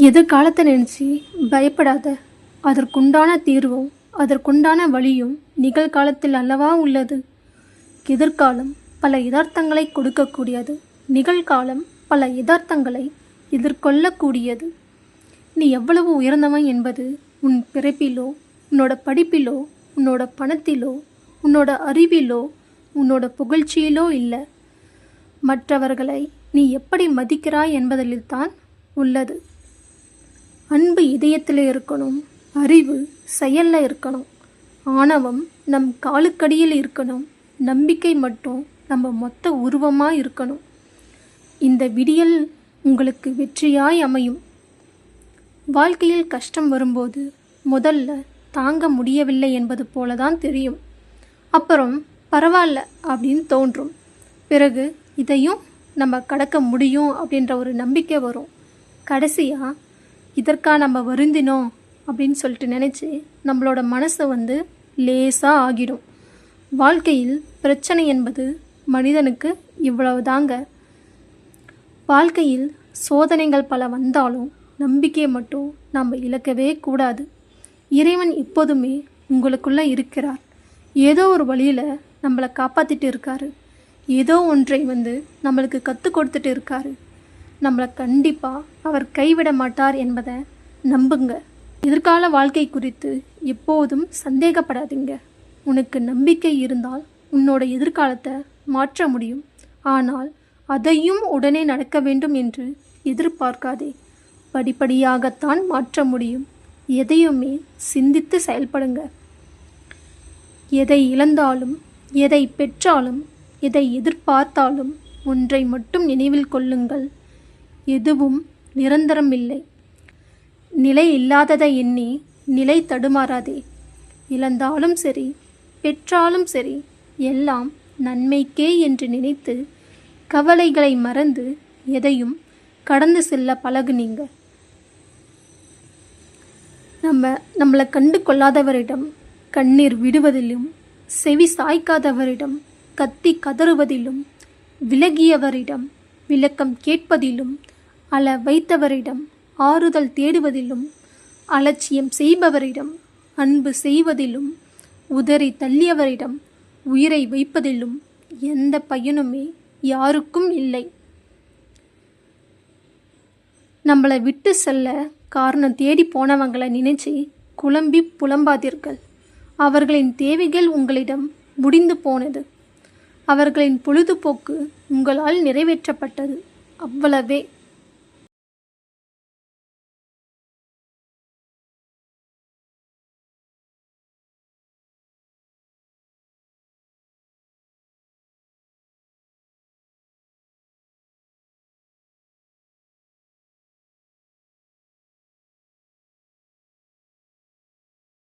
எதிர்காலத்தை நினச்சி பயப்படாத. அதற்குண்டான தீர்வும் அதற்குண்டான வழியும் நிகழ்காலத்தில் அல்லவா உள்ளது. எதிர்காலம் பல யதார்த்தங்களை கொடுக்கக்கூடியது. நிகழ்காலம் பல யதார்த்தங்களை எதிர்கொள்ளக்கூடியது. நீ எவ்வளவு உயர்ந்தவன் என்பது உன் பிறப்பிலோ, உன்னோட படிப்பிலோ, உன்னோட பணத்திலோ, உன்னோட அறிவிலோ, உன்னோட புகழ்ச்சியிலோ இல்லை. மற்றவர்களை நீ எப்படி மதிக்கிறாய் என்பதில்தான் உள்ளது. அன்பு இதயத்தில் இருக்கணும். அறிவு செயலில் இருக்கணும். ஆணவம் நம் காலுக்கடியில் இருக்கணும். நம்பிக்கை மட்டும் நம்ம மொத்த உருவமாக இருக்கணும். இந்த விடியல் உங்களுக்கு வெற்றியாய் அமையும். வாழ்க்கையில் கஷ்டம் வரும்போது முதல்ல தாங்க முடியவில்லை என்பது போல தான் தெரியும். அப்புறம் பரவாயில்ல அப்படின்னு தோன்றும். பிறகு இதையும் நம்ம கடக்க முடியும் அப்படின்ற ஒரு நம்பிக்கை வரும். கடைசியாக இதற்காக நம்ம வருந்தினோம் அப்படின்னு சொல்லிட்டு நினச்சி நம்மளோட மனசை லேசாக ஆகிடும். வாழ்க்கையில் பிரச்சனை என்பது மனிதனுக்கு இவ்வளவு தாங்க. வாழ்க்கையில் சோதனைகள் பல வந்தாலும் நம்பிக்கையை மட்டும் நம்ம இழக்கவே கூடாது. இறைவன் எப்போதுமே உங்களுக்குள்ளே இருக்கிறார். ஏதோ ஒரு வழியில் நம்மளை காப்பாற்றிட்டு இருக்காரு. ஏதோ ஒன்றை நம்மளுக்கு கற்றுக் கொடுத்துட்டு இருக்காரு. நம்மளை கண்டிப்பாக அவர் கைவிட மாட்டார் என்பதை நம்புங்க. எதிர்கால வாழ்க்கை குறித்து எப்போதும் சந்தேகப்படாதீங்க. உனக்கு நம்பிக்கை இருந்தால் உன்னோட எதிர்காலத்தை மாற்ற முடியும். ஆனால் அதையும் உடனே நடக்க வேண்டும் என்று எதிர்பார்க்காதே. படிப்படியாகத்தான் மாற்ற முடியும். எதையுமே சிந்தித்து செயல்படுங்க. எதை இழந்தாலும், எதை பெற்றாலும், எதை எதிர்பார்த்தாலும் ஒன்றை மட்டும் நினைவில் கொள்ளுங்கள். எதுவும் நிரந்தரம் இல்லை. நிலை இல்லாததை எண்ணி நிலை தடுமாறாதே. இழந்தாலும் சரி, பெற்றாலும் சரி, எல்லாம் நன்மைக்கே என்று நினைத்து கவலைகளை மறந்து எதையும் கடந்து செல்ல பழகுனீங்க. நம்மளை கண்டு கொள்ளாதவரிடம் கண்ணீர் விடுவதிலும், செவி சாய்க்காதவரிடம் கத்தி கதறுவதிலும், விலகியவரிடம் விளக்கம் கேட்பதிலும், அள வைத்தவரிடம் ஆறுதல் தேடுவதிலும், அலட்சியம் செய்பவரிடம் அன்பு செய்வதிலும், உதறி தள்ளியவரிடம் உயிரை வைப்பதிலும் எந்த பயனுமே யாருக்கும் இல்லை. நம்மளை விட்டு செல்ல காரணம் தேடி போனவங்களை நினைச்சு குழம்பி புலம்பாதீர்கள். அவர்களின் தேவைகள் உங்களிடம் முடிந்து போனது. அவர்களின் பொழுதுபோக்கு உங்களால் நிறைவேற்றப்பட்டது. அவ்வளவே.